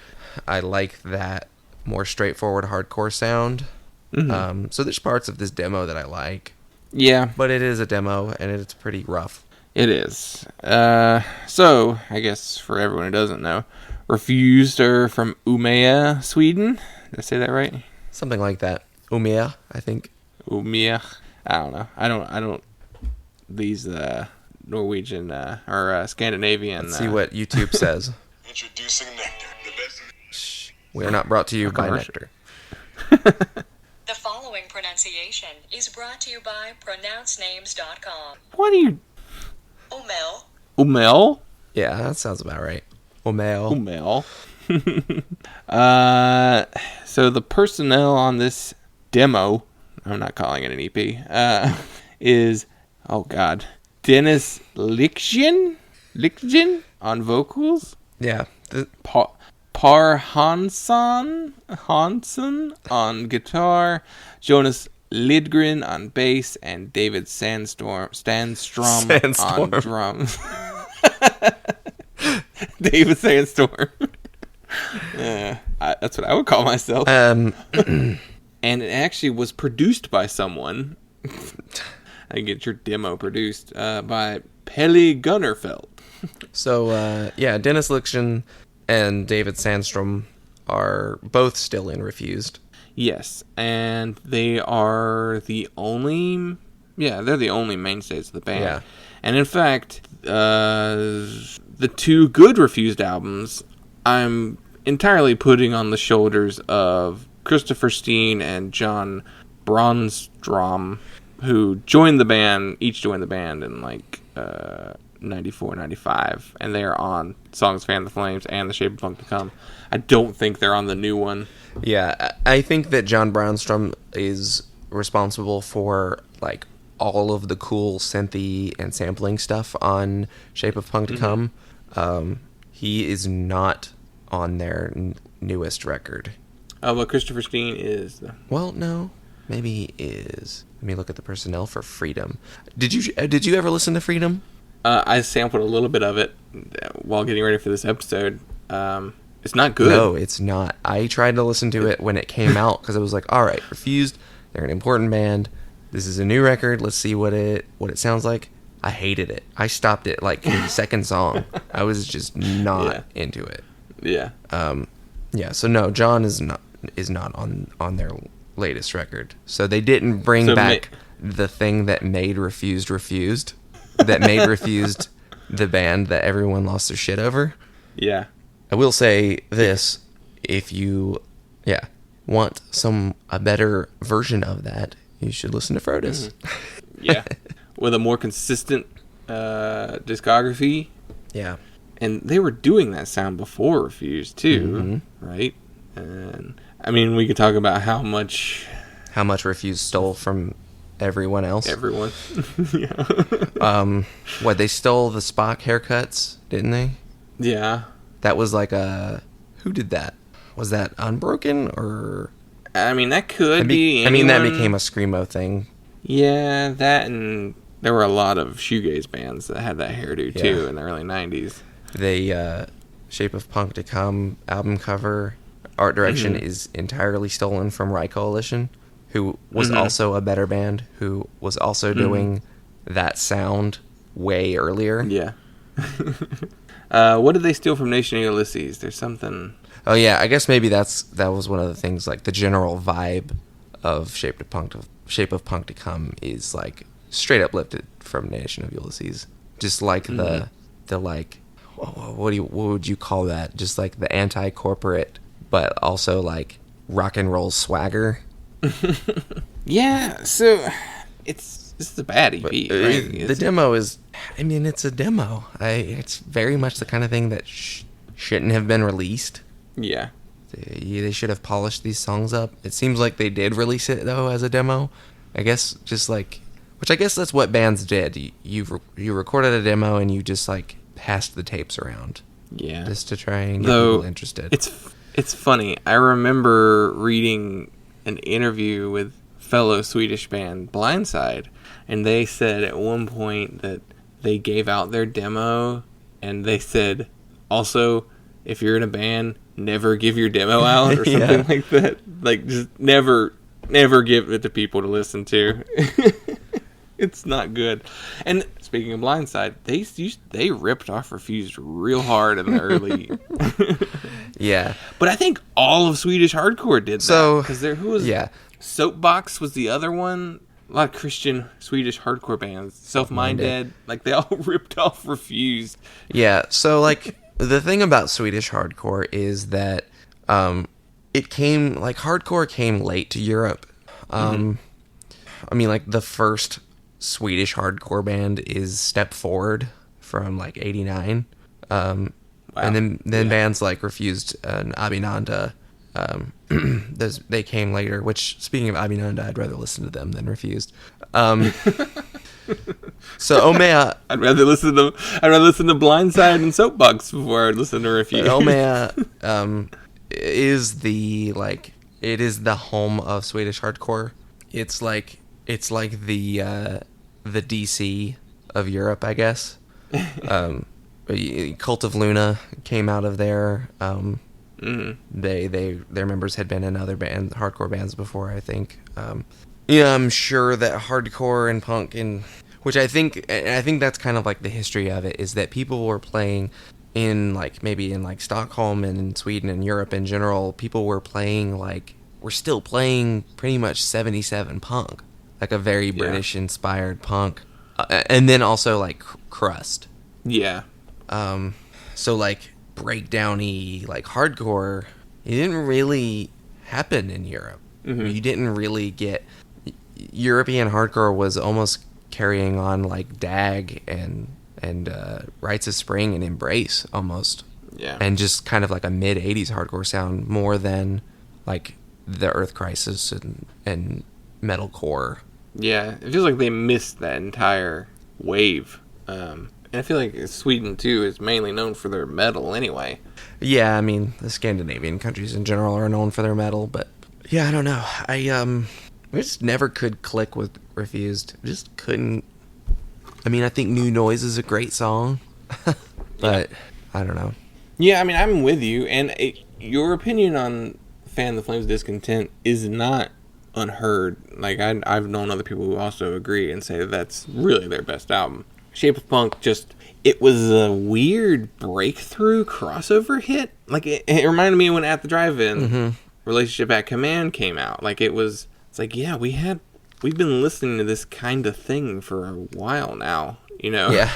I like that more straightforward hardcore sound. Mm-hmm. So there's parts of this demo that I like. Yeah. But it is a demo, and it's pretty rough. It is. So, I guess for everyone who doesn't know, Refused are from Umeå, Sweden. Did I say that right? Something like that. Umeå, I think. Umeå. I don't know. I don't. These Norwegian or Scandinavian. Let's see what YouTube says. Introducing Nectar, the best. We are not brought to you by Nectar. The following pronunciation is brought to you by pronouncenames.com. What are you? Umel. Umel? Yeah, that sounds about right. Omel. Mel. So the personnel on this demo, I'm not calling it an EP, is, oh god, Dennis Lichtgen on vocals, Yeah. Par Hansson on guitar, Jonas Lidgren on bass, and David Sandstrom on drums. David Sandstorm. That's what I would call myself. And it actually was produced by someone. I get your demo produced by Pelle Gunnerfeld. So, yeah, Dennis Lichtgen and David Sandstrom are both still in Refused. Yes, and they are the only... Yeah, they're the only mainstays of the band. Yeah. And in fact, the two good Refused albums, I'm entirely putting on the shoulders of Christopher Steen and John Bronstrom, who each joined the band in like 94, 95, and they are on Songs Fan the Flames and The Shape of Punk to Come. I don't think they're on the new one. Yeah, I think that John Brownstrom is responsible for like all of the cool synthy and sampling stuff on Shape of Punk to Come. He is not on their newest record. Oh, but Christopher Steen is. Well, no, maybe he is. Let me look at the personnel for Freedom. Did you ever listen to Freedom? I sampled a little bit of it while getting ready for this episode. It's not good. No, it's not. I tried to listen to it when it came out because I was like, all right, Refused, they're an important band. This is a new record. Let's see what it sounds like. I hated it. I stopped it like the second song. I was just not into it. Yeah. Yeah. So no, John is not on their latest record. So they didn't bring back the thing that made Refused, that made Refused the band that everyone lost their shit over. Yeah. I will say this: if you, want a better version of that, you should listen to Frodis. Yeah. With a more consistent discography. Yeah. And they were doing that sound before Refused too, right? And I mean, we could talk about how much Refused stole from everyone else. Everyone. Yeah. They stole the Spock haircuts, didn't they? Yeah. That was like who did that? Was that Unbroken or? I mean, that could be anyone. I mean, that became a screamo thing. Yeah, that, and there were a lot of shoegaze bands that had that hairdo too in the early 90s. The Shape of Punk to Come album cover art direction is entirely stolen from Rye Coalition, who was also a better band, who was also doing that sound way earlier. Yeah. What did they steal from Nation of Ulysses? There's something... Oh yeah, I guess maybe that was one of the things, like the general vibe of Shape of Punk to Come is like straight up lifted from Nation of Ulysses. Just like the like, what would you call that? Just like the anti-corporate, but also like rock and roll swagger. Yeah, so it's a bad EP, right? The demo is, I mean, it's a demo. It's very much the kind of thing that shouldn't have been released. Yeah. They should have polished these songs up. It seems like they did release it though as a demo. I guess just like, which I guess that's what bands did. You recorded a demo and you just like passed the tapes around. Yeah. Just to try and get people interested. It's funny. I remember reading an interview with fellow Swedish band Blindside, and they said at one point that they gave out their demo, and they said, also, if you're in a band, never give your demo out or something like that. Like, just never give it to people to listen to. It's not good. And speaking of Blindside, they ripped off Refused real hard in the early... Yeah. But I think all of Swedish hardcore did that. Because who was... Yeah. Soapbox was the other one. A lot of Christian Swedish hardcore bands. Self-Minded. Like, they all ripped off Refused. Yeah, so, like, the thing about Swedish hardcore is that hardcore came late to Europe. I mean, like, the first Swedish hardcore band is Step Forward from, like, 89. And then bands like Refused and Abhinanda, they came later. Which, speaking of Abhinanda, I'd rather listen to them than Refused. So Omea, I'd rather listen to Blindside and Soapbox before I'd listen to Refused. Omea is it is the home of Swedish hardcore. It's like the DC of Europe, I guess. Cult of Luna came out of there. Their members had been in other hardcore bands before, I think. I'm sure that hardcore and punk, which I think that's kind of like the history of it, is that people were playing in maybe in Stockholm and in Sweden and Europe in general. People were still playing pretty much 77 punk, like a very British inspired punk, and then also crust. Yeah. So breakdowny hardcore, it didn't really happen in Europe. Mm-hmm. You didn't really get European hardcore was almost carrying on DAG and Rites of Spring and Embrace almost. Yeah. And just kind of a mid 80s hardcore sound more than the Earth Crisis and metalcore. Yeah, it feels like they missed that entire wave. And I feel like Sweden, too, is mainly known for their metal anyway. Yeah, I mean, the Scandinavian countries in general are known for their metal, but yeah, I don't know. I just never could click with Refused. I just couldn't. I mean, I think New Noise is a great song, but I don't know. Yeah, I mean, I'm with you, and your opinion on Fan the Flames Discontent is not unheard. I've known other people who also agree and say that's really their best album. Shape of Punk it was a weird breakthrough crossover hit. It reminded me when At the Drive-In, Relationship at Command came out. We've been listening to this kind of thing for a while now, Yeah.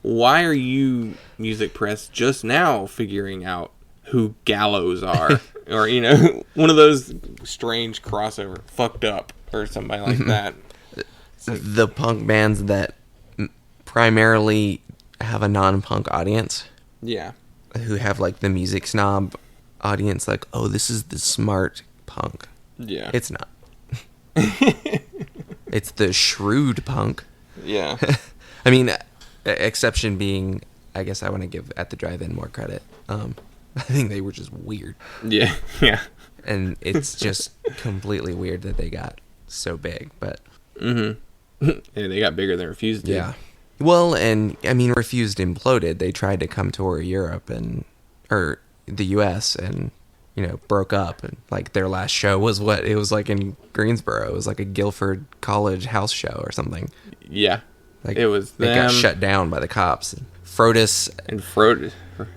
Why are you, Music Press, just now figuring out who Gallows are? Or, one of those strange crossover, Fucked Up, or something like that. The punk bands that primarily have a non-punk audience. Yeah. Who have the music snob audience, oh, this is the smart punk. Yeah. It's not. It's the shrewd punk. Yeah. I mean, exception being, I guess I want to give At the Drive-In more credit. I think they were just weird. Yeah. Yeah. And it's just completely weird that they got so big, but... Mm-hmm. Yeah, they got bigger than Refused did. Yeah. Well, and, I mean, Refused imploded. They tried to come tour Europe or the U.S. and, broke up. And, their last show was in Greensboro. It was a Guilford College house show or something. Yeah. It was them. They got shut down by the cops. Frodis.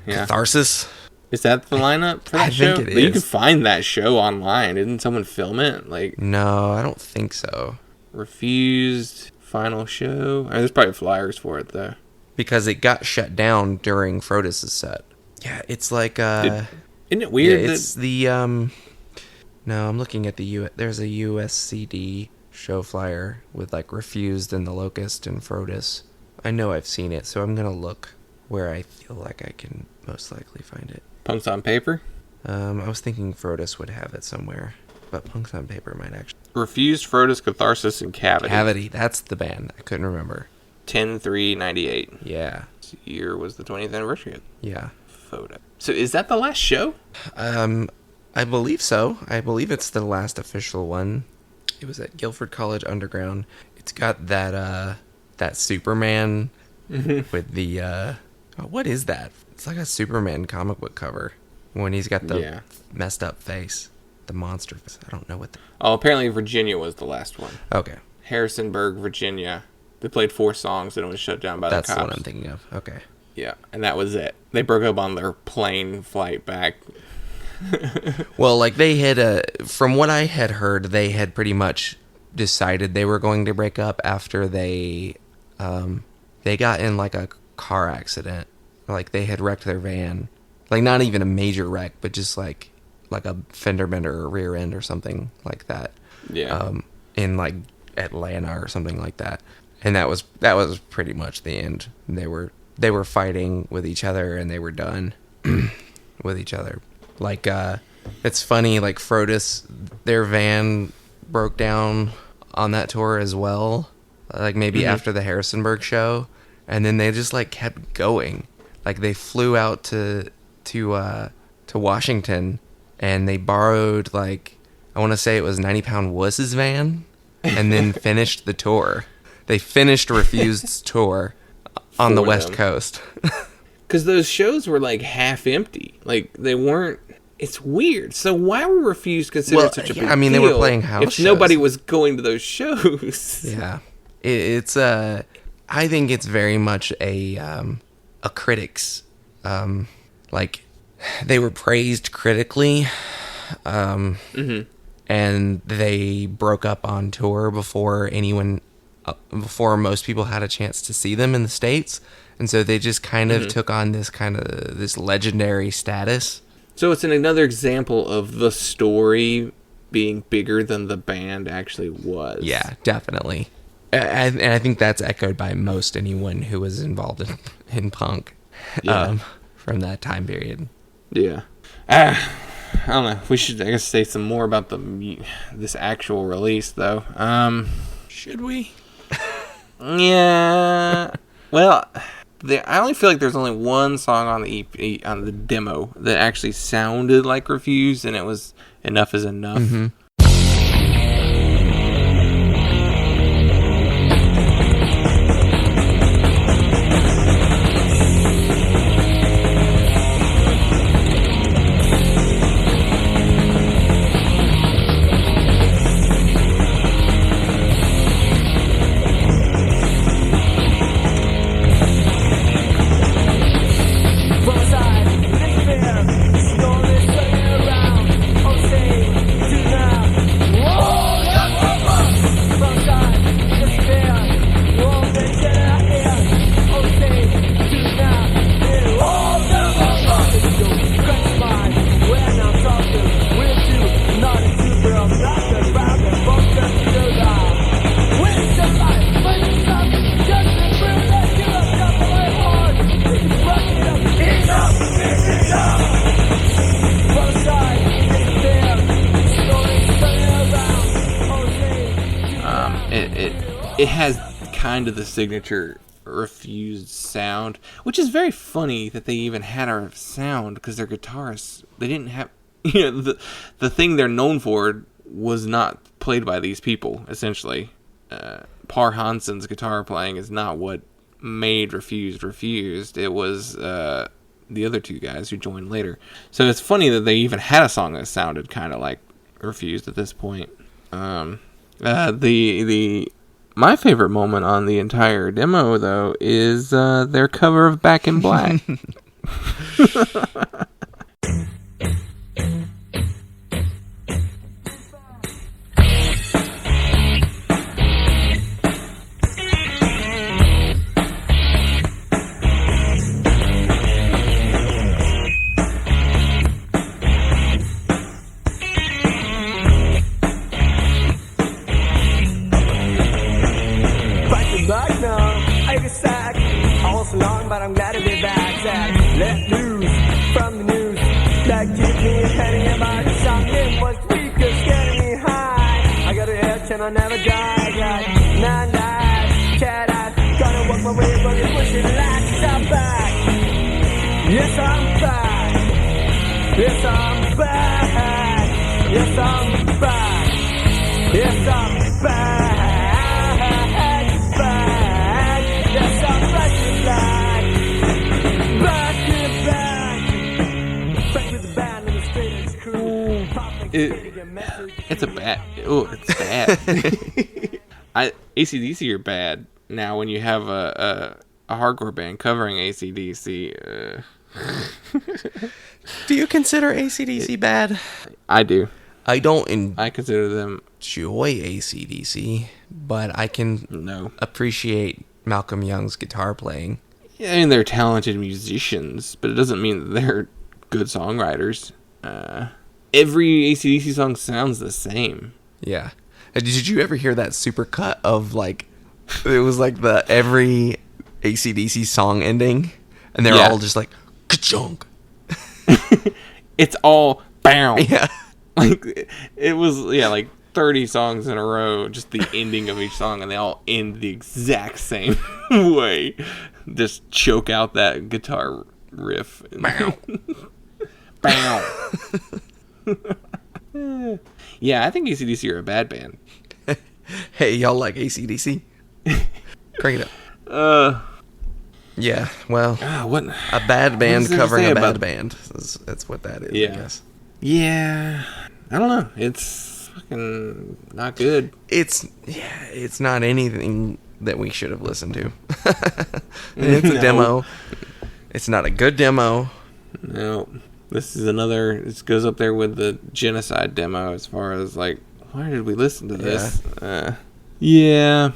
Yeah. Catharsis. Is that the lineup for that I show? think it But you is. can find that show online. Didn't someone film it? No, I don't think so. Refused final show. There's probably flyers for it though. Because it got shut down during Frodis' set. Yeah, it's isn't it weird? Yeah, it's the No, I'm looking at there's a USCD show flyer with Refused and the Locust and Frodis. I know I've seen it, so I'm gonna look where I feel like I can most likely find it. Punks on Paper? I was thinking Frodis would have it somewhere, but Punks on Paper might actually. Refused, Frodis, Catharsis, and Cavity. Cavity, that's the band. I couldn't remember. 10/3/98. Yeah. This year was the 20th anniversary of Yeah. Photo. So is that the last show? I believe so. I believe it's the last official one. It was at Guilford College Underground. It's got that Superman with the what is that? It's like a Superman comic book cover when he's got the messed up face, the monster face. I don't know what. Apparently Virginia was the last one. Okay. Harrisonburg, Virginia. They played 4 songs and it was shut down by the cops. That's the one I'm thinking of. Okay. Yeah, and that was it. They broke up on their plane flight back. Well, they had from what I had heard, they had pretty much decided they were going to break up after they got in a car accident. They had wrecked their van. Not even a major wreck, but just like a fender bender or rear end or something like that. Yeah. In Atlanta or something like that. And that was pretty much the end. They were they were fighting with each other and they were done with each other. Like, it's funny, like Frodis, their van broke down on that tour as well. Like maybe after the Harrisonburg show, and then they just like kept going. Like they flew out to Washington, and they borrowed like, I want to say it was 90 Pound Wuss's van, and then finished the tour. They finished Refused's tour on the West Coast. Because those shows were like half empty. Like they weren't. It's weird. So why were Refused considered such a big deal? They were playing house if shows. Nobody was going to those shows. Yeah, it's I think it's very much a critic's like they were praised critically, and they broke up on tour before most people had a chance to see them in the States, and so they just kind of took on this legendary status. So it's another example of the story being bigger than the band actually was. Yeah, definitely. And I think that's echoed by most anyone who was involved in punk from that time period. Yeah. I don't know. We should, I guess, say some more about this actual release, though. Should we? Yeah. Well, I only feel like there's only one song on the EP, on the demo, that actually sounded like Refused, and it was Enough is Enough. Mm-hmm. It has kind of the signature Refused sound, which is very funny that they even had a sound, because their guitarists, they didn't have, the thing they're known for was not played by these people, essentially. Par Hansen's guitar playing is not what made Refused. It was the other two guys who joined later. So it's funny that they even had a song that sounded kind of like Refused at this point. My favorite moment on the entire demo, though, is their cover of Back in Black. But I'm glad to be back. That let loose from the news that keep me heading about something was weak is getting me high. I got a itch and I never die. Got 9 lives, cat eyes, gonna walk my way, but it's pushing like I'm back. Yes, I'm back. Yes, I'm back. Yes, I'm back. Yes, I'm back. Yes, I'm back to life. It's bad. AC/DC are bad now when you have a hardcore band covering AC/DC. Do you consider AC/DC bad? I do. I don't I consider them enjoy AC/DC, but I can appreciate Malcolm Young's guitar playing. Yeah, I mean, they're talented musicians, but it doesn't mean that they're good songwriters. Every AC/DC song sounds the same. Yeah. Did you ever hear that super cut of like, it was like every AC/DC song ending, and they're Yeah. all just like, ka-chunk. It's all bow. Yeah. Like, it was, like 30 songs in a row, just the ending of each song, and they all end the exact same way. Just choke out that guitar riff. Bow. Bow. Yeah, I think AC/DC are a bad band. Hey, y'all like AC/DC? Crank it up. Yeah, well, What? a bad band is there to covering say a bad about- band. That's what that is, Yeah. I guess. Yeah, I don't know. It's fucking not good. It's not anything that we should have listened to. It's a No. demo. It's not a good demo. No, this is another. This goes up there with the genocide demo as far as like, why did we listen to this? Yeah,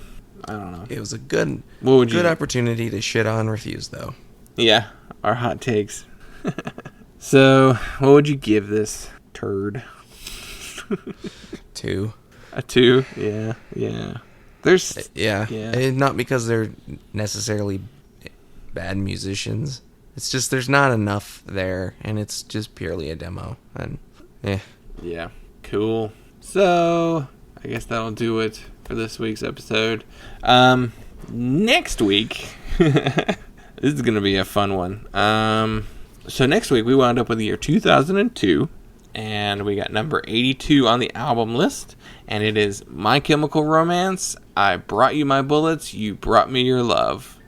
I don't know. It was a good What would you? opportunity to shit on Refused, though. Yeah, our hot takes. So, what would you give this turd? 2. A 2? Yeah. There's Yeah. Yeah. And not because they're necessarily bad musicians. It's just there's not enough there, and it's just purely a demo. And Yeah, cool. So, I guess that'll do it for this week's episode. Next week, this is going to be a fun one. So next week, we wound up with the year 2002, and we got number 82 on the album list, and it is My Chemical Romance, I Brought You My Bullets, You Brought Me Your Love.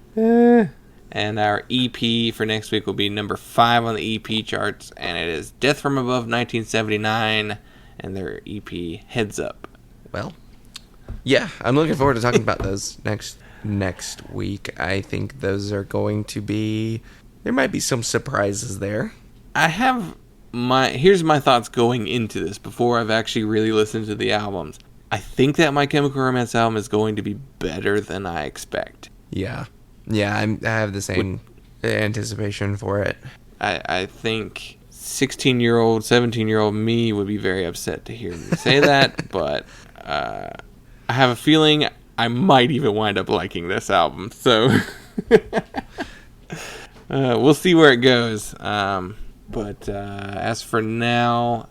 And our EP for next week will be number 5 on the EP charts, and it is Death From Above 1979, and their EP Heads Up. well, yeah, I'm looking forward to talking about those next week. I think those are going to be. There might be some surprises there. I have here's my thoughts going into this before I've actually really listened to the albums. I think that My Chemical Romance album is going to be better than I expect. Yeah, I have the same anticipation for it. I think 16-year-old, 17-year-old me would be very upset to hear me say that, but I have a feeling I might even wind up liking this album. So we'll see where it goes. But as for now,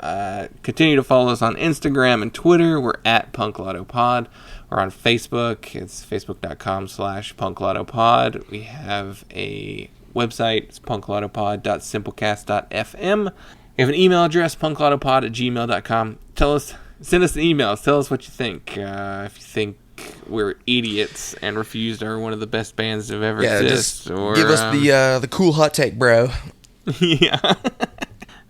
continue to follow us on Instagram and Twitter. We're at PunkLottoPod. We're on Facebook. It's facebook.com/PunkLottoPod. We have a website. It's punklotopod.simplecast.fm. We have an email address, punklottopod@gmail.com. Send us an email. Tell us what you think. If you think we're idiots and Refused are one of the best bands that have ever Yeah, existed. just Or, give us the cool hot take, bro. yeah.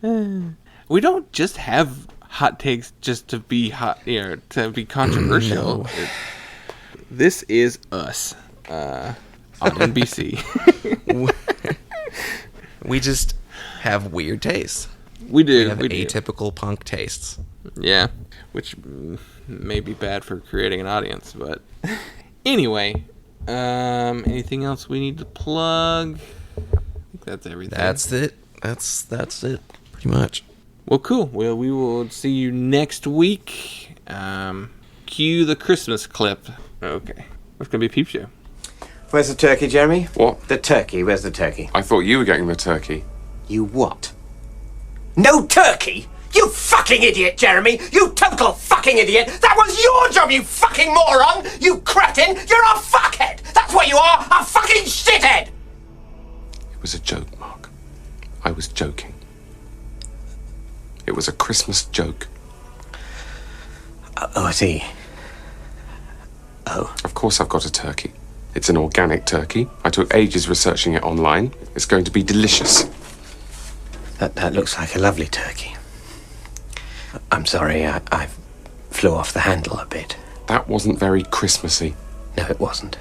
We don't just have hot takes just to be hot, to be controversial. No. This is us on NBC. We just have weird tastes. We do. We have we do. atypical punk tastes. Yeah, which may be bad for creating an audience, but anyway, anything else we need to plug? I think that's everything. That's it. That's it. Pretty much. Well, cool. Well, we will see you next week. Cue the Christmas clip. Okay. It's going to be a peep show. Where's the turkey, Jeremy? What? The turkey. Where's the turkey? I thought you were getting the turkey. You what? No turkey? You fucking idiot, Jeremy! You total fucking idiot! That was your job, you fucking moron! You cretin! You're a fuckhead! That's what you are! A fucking shithead! It was a joke, Mark. I was joking. It was a Christmas joke. Oh, I see. Oh. Of course I've got a turkey. It's an organic turkey. I took ages researching it online. It's going to be delicious. That looks like a lovely turkey. I'm sorry, I flew off the handle a bit. That wasn't very Christmassy. No, it wasn't.